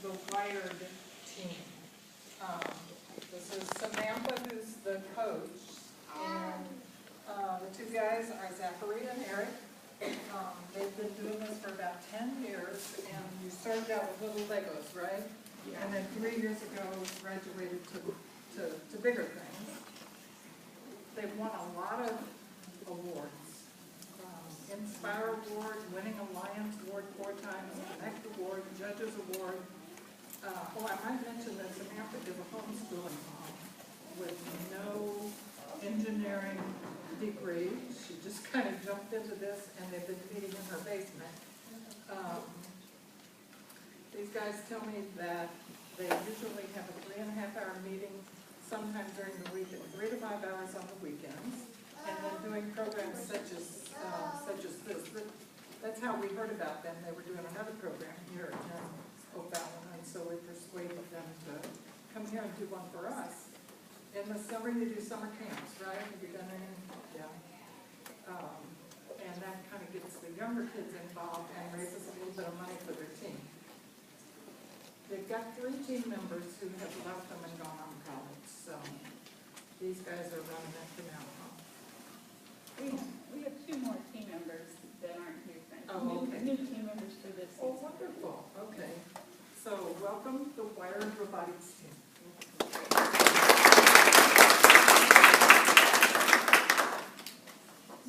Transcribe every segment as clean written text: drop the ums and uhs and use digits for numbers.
the Wired team. This is Samantha, who's the coach, and the two guys are Zachary and Eric. They've been doing this for about 10 years, and you started out with little Legos, right? Yeah. And then 3 years ago, graduated to bigger things. They've won a lot of awards. Inspire Award, Winning Alliance Award 4 times, Connect Award, Judges Award. I might mention that Samantha is a homeschooling mom with no engineering degree. She just kind of jumped into this, and they've been meeting in her basement. These guys tell me that they usually have a 3.5-hour meeting sometime during the week and 3 to 5 hours on the weekends, and then doing programs such as this. That's how we heard about them. They were doing another program here in O'Fallon, and so we persuaded them to come here and do one for us. In the summer, you do summer camps, right? Have you done any? Yeah. And that kind of gets the younger kids involved and raises a little bit of money for their team. They've got 3 team members who have left them and gone on to college, so these guys are running that thing out. We have 2 more team members that aren't here tonight. Oh, okay. New team members for this season. Oh, wonderful. Okay. So welcome the Wired Robotics team.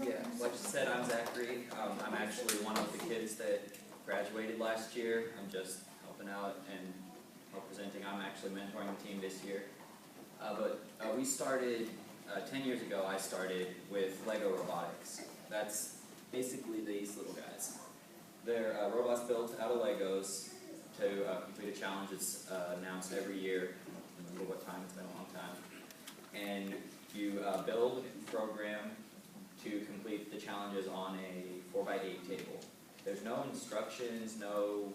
Yeah, like you said, I'm Zachary. I'm actually one of the kids that graduated last year. I'm just helping out and representing. I'm actually mentoring the team this year. But we started, 10 years ago, I started with Lego Robotics. That's basically these little guys. They're robots built out of Legos to complete a challenge. It's announced every year. I don't remember what time, it's been a long time. And you build a program to complete the challenges on a 4x8 table. There's no instructions, no,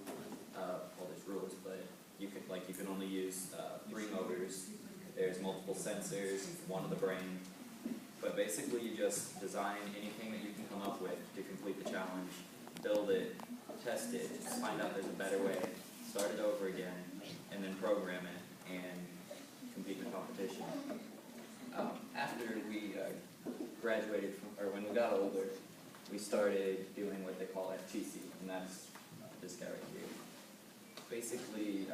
well, there's rules, but you can only use 3 motors. There's multiple sensors, one of the brain. But basically you just design anything that you can come up with to complete the challenge, build it, test it, find out there's a better way, start it over again, and then program it and compete in the competition. After we graduated, or when we got older, we started doing what they call FTC, and that's this guy right here. Basically,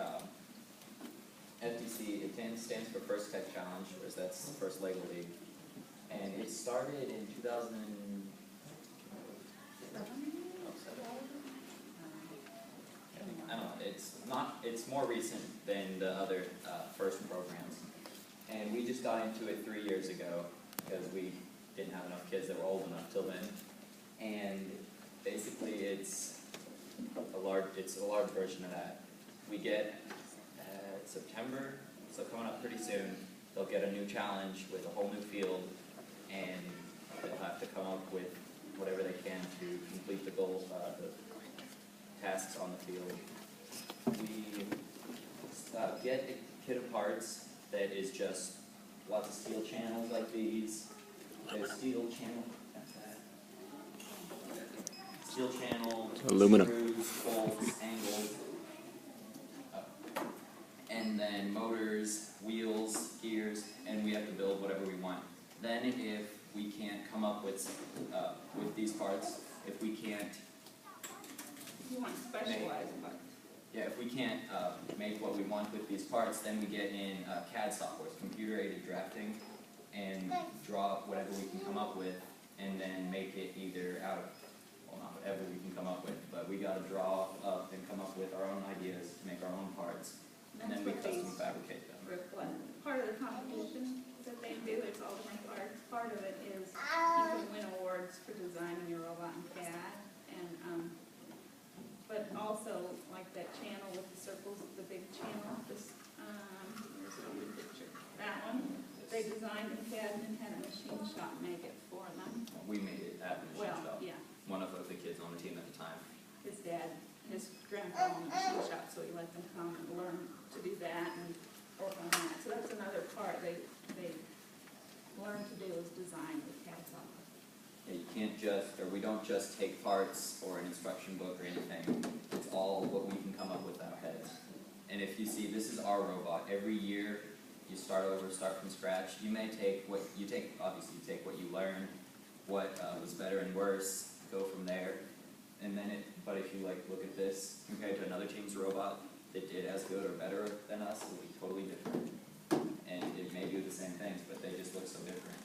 FTC, it stands for First Tech Challenge, whereas that's the first Lego League. And it started in 2000. I don't know. It's more recent than the other first programs. And we just got into it 3 years ago because we didn't have enough kids that were old enough till then. And basically, it's a large version of that. We get September, so coming up pretty soon, they'll get a new challenge with a whole new field, and they'll have to come up with whatever they can to complete the goals, the tasks on the field. We get a kit of parts that is just lots of steel channels like these. There's steel channel, steel channel, aluminum, screws, bolts, angles, and then motors, wheels, gears, and we have to build whatever we want. Then if we can't come up with these parts, if we can't You want specialized parts. yeah, if we can't make what we want with these parts, then we get in CAD software, computer-aided drafting, and draw up whatever we can come up with, and then make it either out of, well, not whatever we can come up with, but we got to draw up and come up with our own ideas to make our own parts, and then we custom fabricate them. Part of the competition that they do, it's all different parts. Part of it is you can win awards for designing your robot in CAD, and but also like that channel with the circles, the big channel. This here's a good picture. That one they designed in CAD and had a machine shop make it for them. We made it at the machine shop. Yeah. One of the kids on the team at the time. His grandpa owned a machine shop, so he let them come and learn to do that and work on that. So that's another part they learn to do is design with CAD software. Yeah, you can't just, or we don't just take parts or an instruction book or anything. It's all what we can come up with our heads. And if you see, this is our robot. Every year, you start over, start from scratch. You may take what you take, obviously you take what you learned, what was better and worse, go from there. And then but if you like look at this compared to another team's robot that did as good or better than us, it will be totally different. And it may do the same things, but they just look so different.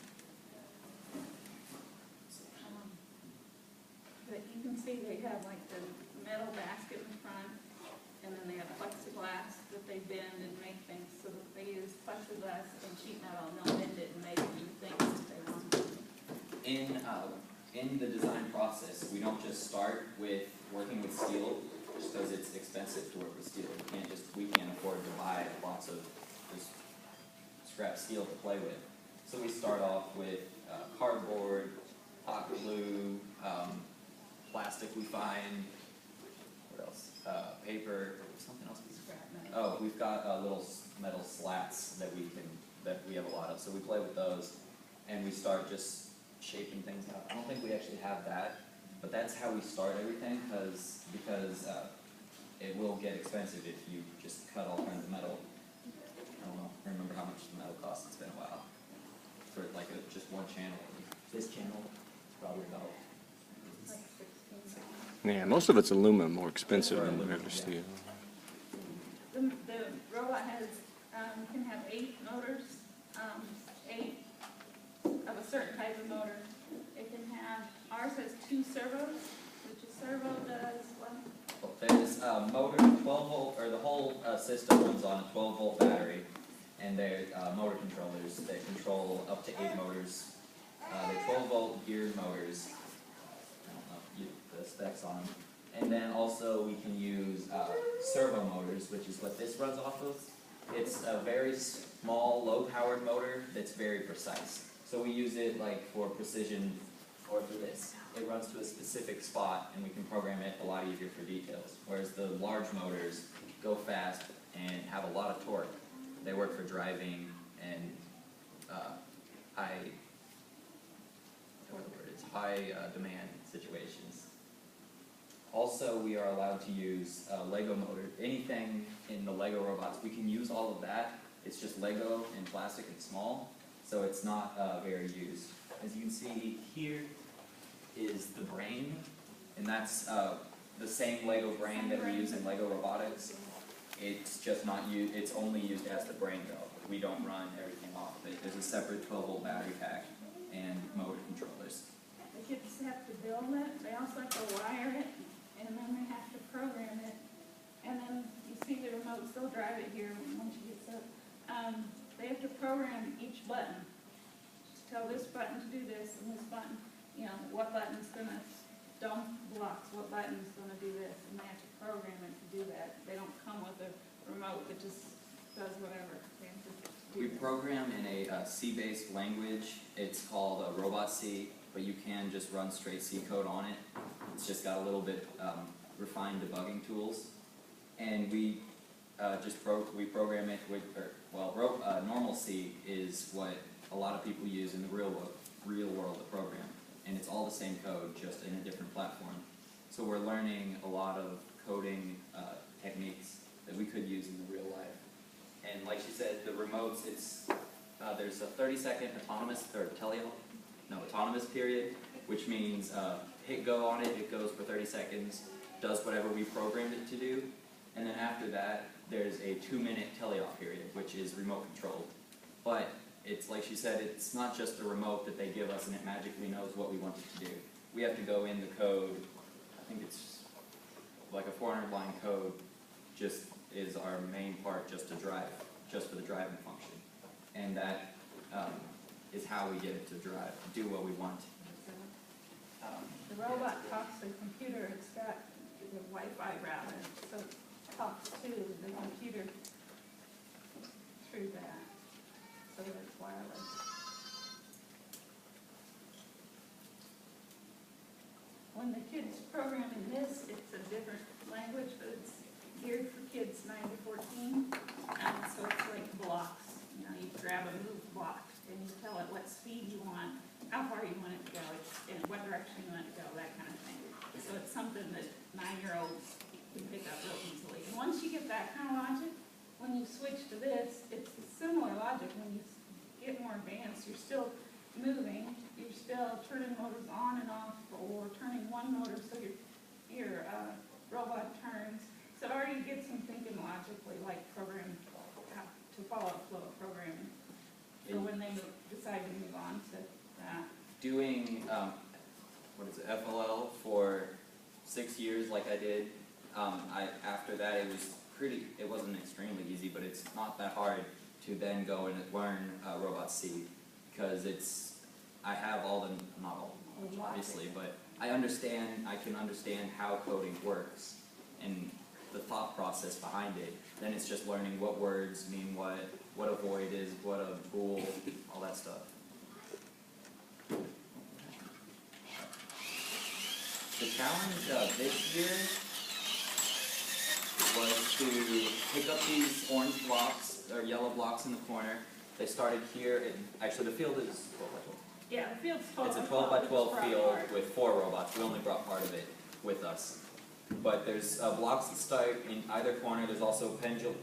But you can see they have like the metal basket in front, and then they have plexiglass that they bend and make things, so that they use plexiglass and sheet metal, and they'll bend it and make new things that they want. In the design process, we don't just start with working with steel, just because it's expensive to work with steel. We can't afford to buy lots of just scrap steel to play with. So we start off with cardboard, hot glue, plastic we find, what else? Paper, something else. Scrap metal. Oh, we've got little metal slats that we have a lot of. So we play with those, and we start just shaping things out. I don't think we actually have that, but that's how we start everything, because it will get expensive if you just cut all kinds of metal. I don't know, remember how much the metal costs. It's been a while for like just one channel. This channel is probably about Like 16. Yeah, most of it's aluminum, more expensive Or than aluminum, regular yeah. steel. The robot has, can have 8 motors, 8 of a certain type of motor. It can have, ours has 2 servos, which a servo does what? There's a motor, 12 volt, or the whole system runs on a 12 volt battery, and they're motor controllers that control up to 8 motors. They're 12 volt geared motors. I don't know the specs on them. And then also we can use servo motors, which is what this runs off of. It's a very small, low powered motor that's very precise. So we use it like for precision, or for this. It runs to a specific spot, and we can program it a lot easier for details. Whereas the large motors go fast and have a lot of torque. They work for driving and high demand situations. Also, we are allowed to use Lego motor. Anything in the Lego robots, we can use all of that. It's just Lego and plastic and small, so it's not very used. As you can see here is the brain, and that's the same Lego brain that we use in Lego robotics. It's just not used, it's only used as the brain though. We don't run everything off of it. There's a separate 12 volt battery pack and motor controllers. The kids have to build it, they also have to wire it, and then they have to program it. And then you see the remote, still drive it here once you get set. They have to program each button. Just tell this button to do this, and this button, you know, what button's gonna dump blocks, what button's gonna do this, and they have to program it to do that. They don't come with a remote that just does whatever. They have to do We that. program in a C-based language. It's called Robot C, but you can just run straight C code on it. It's just got a little bit refined debugging tools, and we we program it with, normal C is what a lot of people use in the real world to program, and it's all the same code, just in a different platform. So we're learning a lot of coding techniques that we could use in the real life. And like she said, the remotes, there's a 30-second autonomous period, which means hit go on it, it goes for 30 seconds, does whatever we programmed it to do, and then after that, there's a 2-minute teleoff period, which is remote controlled. But it's like she said, it's not just a remote that they give us and it magically knows what we want it to do. We have to go in the code, I think it's like a 400-line code, just is our main part just to drive, just for the driving function. And that is how we get it to drive, do what we want. The robot talks to the computer, it's got the Wi-Fi router, so it talks to the computer through that, so that it's wireless. When the kids program in this, it's a different language, but it's geared for kids 9 to 14, and so it's like blocks. You know, you grab a move block, and you tell it what speed you want, how far you want it to go, and what direction you want it to go, that kind of thing. So it's something that 9-year-olds we pick up real easily. And once you get that kind of logic, when you switch to this, it's a similar logic. When you get more advanced, you're still moving, you're still turning motors on and off, or turning one motor so your robot turns. So it already gets them thinking logically, like to follow a flow of programming. So when they decide to move on to that. Doing, FLL for 6 years like I did, after that it wasn't extremely easy, but it's not that hard to then go and learn Robot C, because I have all the, not all the knowledge obviously, but I can understand how coding works and the thought process behind it. Then it's just learning what words mean what a void is, what a bool, all that stuff. The challenge this year was to pick up these orange blocks, or yellow blocks in the corner. They started here, actually the field is 12 by 12. Yeah, the field's 12 It's a by 12 by 12 it's field brought with 4 robots. We only brought part of it with us. But there's blocks that start in either corner. There's also a pendulum.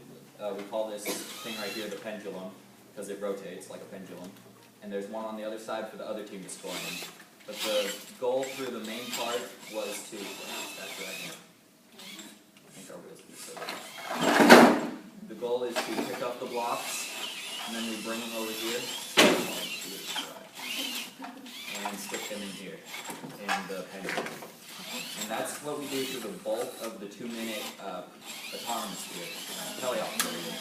We call this thing right here the pendulum, because it rotates like a pendulum. And there's one on the other side for the other team to score in. But the goal through the main part was to, that's right here. I think our wheels will be so good. The goal is to pick up the blocks, and then we bring them over here, and stick them in here, in the pendulum. And that's what we do through the bulk of the 2-minute autonomous field, teleoperated.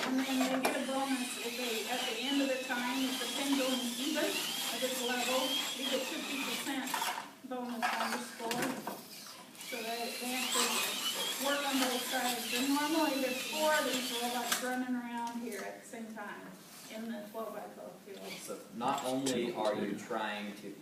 And then they get a bonus if they, at the end of the time, if the pendulum is even at this level, you get 50% bonus on the score. So they have to work on both sides. And normally there's 4 of these robots running around here at the same time in the 12 by 12 field. So not only are you trying to,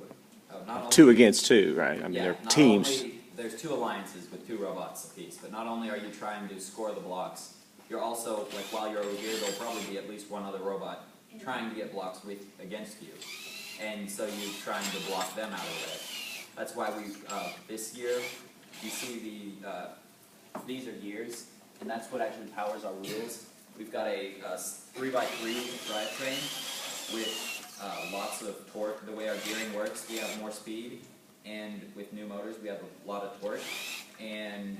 not only, 2 against 2, right? I mean, they're not teams. only- there's 2 alliances with 2 robots apiece, but not only are you trying to score the blocks, you're also, like while you're over here, there'll probably be at least one other robot trying to get blocks against you. And so you're trying to block them out of the way. That's why we, this year, you see these are gears, and that's what actually powers our wheels. We've got a 3x3 drivetrain with lots of torque. The way our gearing works, we have more speed, and with new motors, we have a lot of torque, and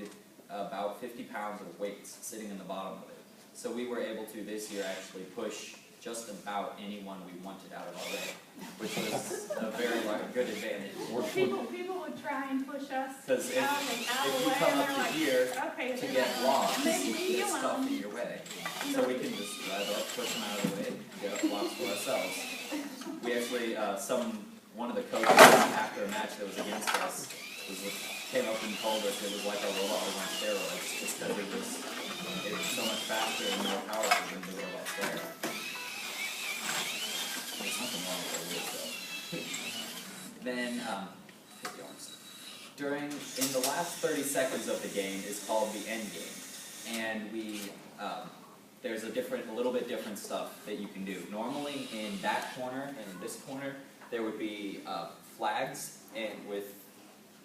about 50 pounds of weights sitting in the bottom of it. So we were able to this year actually push just about anyone we wanted out of our way, which was a very good advantage. Well, people would try and push us out Because of the if you way, come and up they're to like, here okay, to they're get not- blocks, and they you leave get you stuff alone. in your way. So we can just drive up, push them out of the way, get up blocks for ourselves. We actually, one of the coaches after a match that was against us came up and told us it was like a robot was on steroids, just because it was so much faster and more powerful than the robots there. There's something wrong with our wheels though. Then, hit the arms. In the last 30 seconds of the game is called the end game. And there's a little bit different stuff that you can do. Normally in that corner and this corner, there would be flags and with,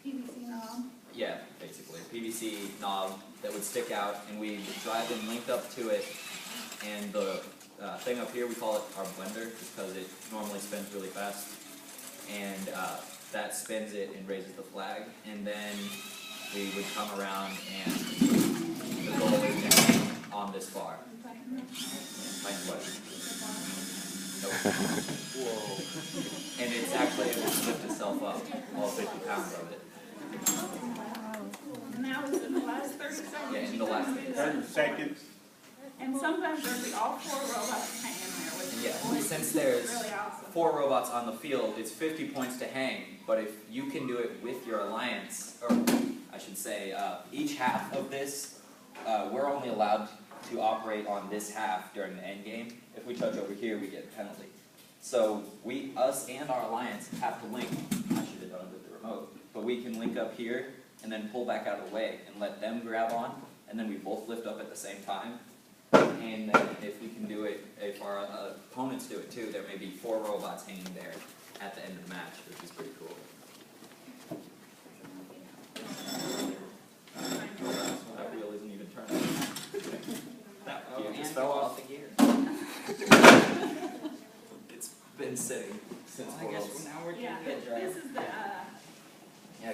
PVC knob. yeah, basically, a PVC knob that would stick out, and we drive them linked up to it, and the thing up here, we call it our blender, just because it normally spins really fast, and that spins it and raises the flag, and then we would come around, and the goal is to hang on this bar. Playing what? Nope. And it's actually, it will lift itself up, all 50 pounds of it. And that was in the last 30 seconds. Yeah, in you the last couldn't do that. 30 seconds. And sometimes there'd be all 4 robots hanging there, which Yeah, is since there's really awesome. 4 robots on the field, it's 50 points to hang, but if you can do it with your alliance, or I should say, each half of this, we're only allowed to operate on this half during the end game. If we touch over here, we get a penalty. So us and our alliance have to link. I should have done it with the remote, but we can link up here and then pull back out of the way and let them grab on, and then we both lift up at the same time. And then if we can do it, if our opponents do it too, there may be 4 robots hanging there at the end of the match, which is pretty cool.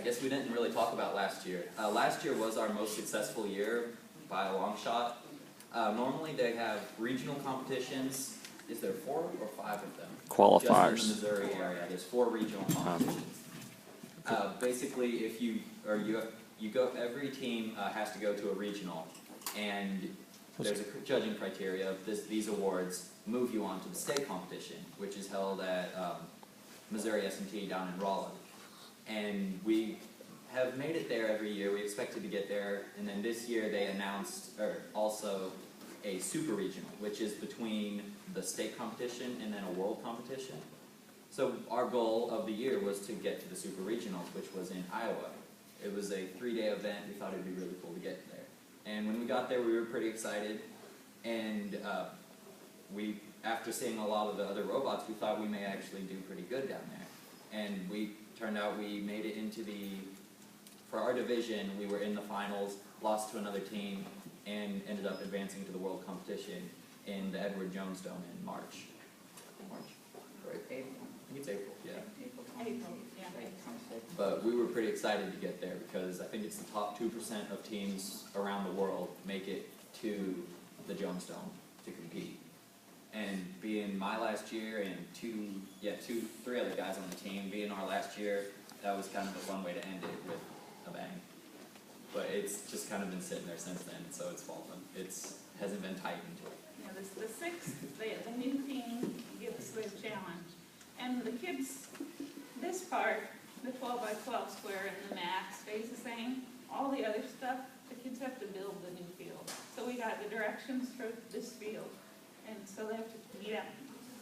guess we didn't really talk about last year. Last year was our most successful year by a long shot. Normally they have regional competitions. Is there 4 or 5 of them? Qualifiers. Just in the Missouri area, there's 4 regional competitions. Basically, if you go, every team has to go to a regional, and there's a judging criteria of these awards move you on to the state competition, which is held at Missouri S&T down in Rolla. And we have made it there every year. We expected to get there, and then this year they announced also a super regional, which is between the state competition and then a world competition. So our goal of the year was to get to the super regionals, which was in Iowa. It was a 3-day event. We thought it'd be really cool to get there. And when we got there, we were pretty excited. And after seeing a lot of the other robots, we thought we may actually do pretty good down there. And turned out we made it into for our division, we were in the finals, lost to another team, and ended up advancing to the world competition in the Edward Jones Dome in March. Right? April. I think it's April, yeah. April, yeah. But we were pretty excited to get there because I think it's the top 2% of teams around the world make it to the Jones Dome to compete. And being my last year and 3 other guys on the team, being our last year, that was kind of a fun way to end it with a bang. But it's just kind of been sitting there since then, so it's fallen. Hasn't been tightened. Yeah, the 6th, the new team gets the challenge. And the kids, this part, the 12 by 12 square and the mat stays the same. All the other stuff, the kids have to build the new field. So we got the directions for this field. And so they have to meet at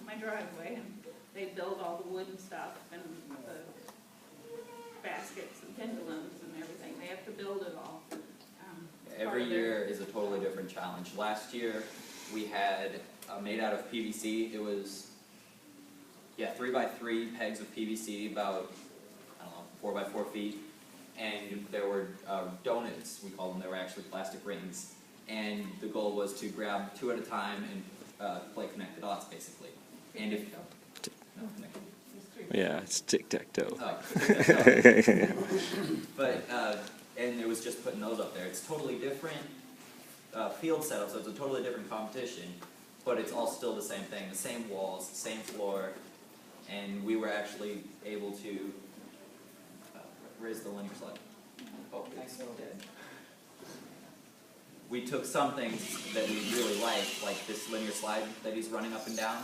my driveway, and they build all the wooden stuff and the baskets and pendulums and everything. They have to build it all. Every year is a totally different challenge. Last year, we had made out of PVC. It was 3 by 3 pegs of PVC, about 4 by 4 feet, and there were donuts, we call them. They were actually plastic rings, and the goal was to grab 2 at a time and play connect the dots, basically. And if Yeah, it's tic-tac-toe. But and it was just putting those up there. It's totally different field setup, so it's a totally different competition, but it's all still the same thing, the same walls, the same floor, and we were actually able to raise the linear slide. Oh, it's dead. We took some things that we really liked, like this linear slide that he's running up and down.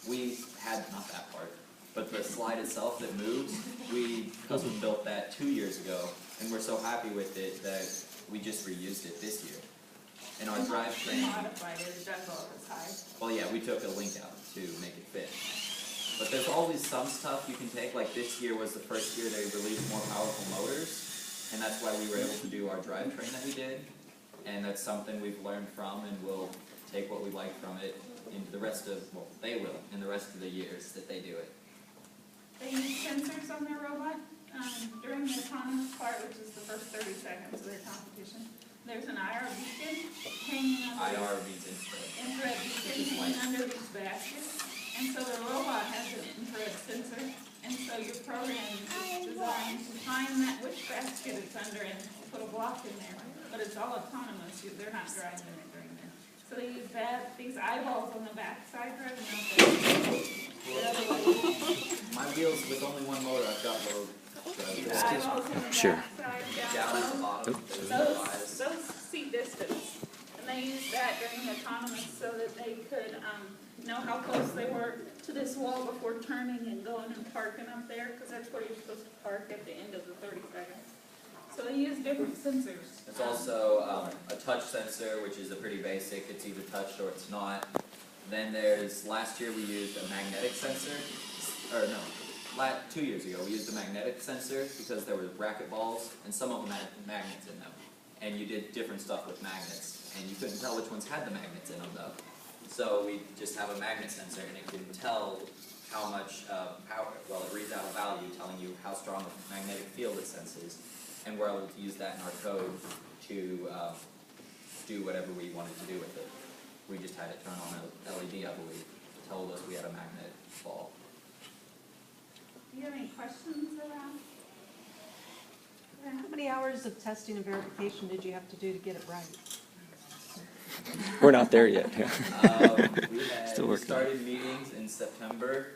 We had, not that part, but the slide itself that moves, we custom built that 2 years ago, and we're so happy with it that we just reused it this year. And our drivetrain, Modified it, it does all this high. well yeah, we took a link out to make it fit. But there's always some stuff you can take, like this year was the first year they released more powerful motors, and that's why we were able to do our drivetrain that we did. And that's something we've learned from, and we'll take what we like from it into the rest of, well, they will, in the rest of the years that they do it. They use sensors on their robot during the autonomous part, which is the first 30 seconds of their competition. There's an IR beacon hanging under IR means infrared. infrared beacon hanging under these baskets. And so the robot has an infrared sensor, and so your program is designed to find which basket it's under and put a block in there. But it's all autonomous. They're not driving it during that. So they use these eyeballs on the backside driving out the other way. My wheels with only one motor, I've got low. The eyeballs on the Sure. backside Down down at the low. bottom, there's no eyes. Those see distance. And they use that during the autonomous so that they could know how close they were to this wall before turning and going and parking up there, because that's where you're supposed to park at the end of the 30 seconds. So they use different sensors. It's also a touch sensor, which is a pretty basic. It's either touched or it's not. Then there's, last year we used a magnetic sensor, or no, 2 years ago we used a magnetic sensor because there were bracket balls and some of them had magnets in them. And you did different stuff with magnets, and you couldn't tell which ones had the magnets in them though. So we just have a magnet sensor, and it can tell how much power, well, it reads out a value telling you how strong a magnetic field it senses. And we're able to use that in our code to do whatever we wanted to do with it. We just had it turn on a LED, I believe, told us we had a magnet ball. Do you have any questions around? many hours of testing and verification did you have to do to get it right? We're not there yet. We working. started meetings in September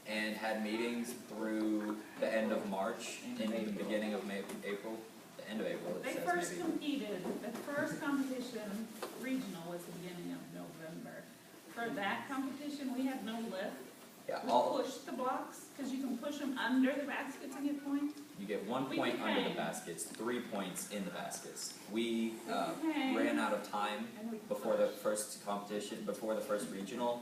and had meetings through the end of March and the beginning of April, the end of April it They says first maybe. competed, the first competition, regional, was the beginning of November. For that competition, we had no lift. Yeah, We pushed the blocks, because you can push them under the baskets and get points. you get 1 We point under the hang. baskets, 3 points in the baskets. We hang. ran out of time And we before the pushed. first competition, before the first regional.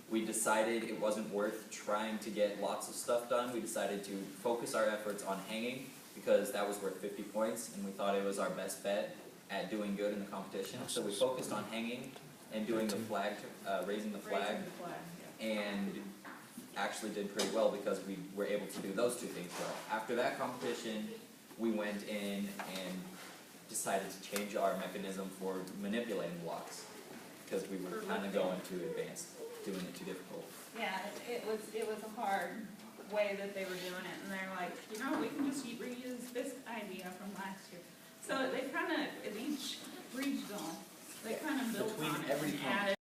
We decided it wasn't worth trying to get lots of stuff done. We decided to focus our efforts on hanging because that was worth 50 points and we thought it was our best bet at doing good in the competition. So we focused on hanging and doing the flag, raising the flag, Raising the flag, yeah. and actually did pretty well because we were able to do those two things well. After that competition, we went in and decided to change our mechanism for manipulating blocks because we were kind of going too advanced, doing it too difficult. Yeah, it was a hard way that they were doing it, and they're like, you know, we can just reuse this idea from last year. So they kind of, at each regional, they kind of built Between on it every and added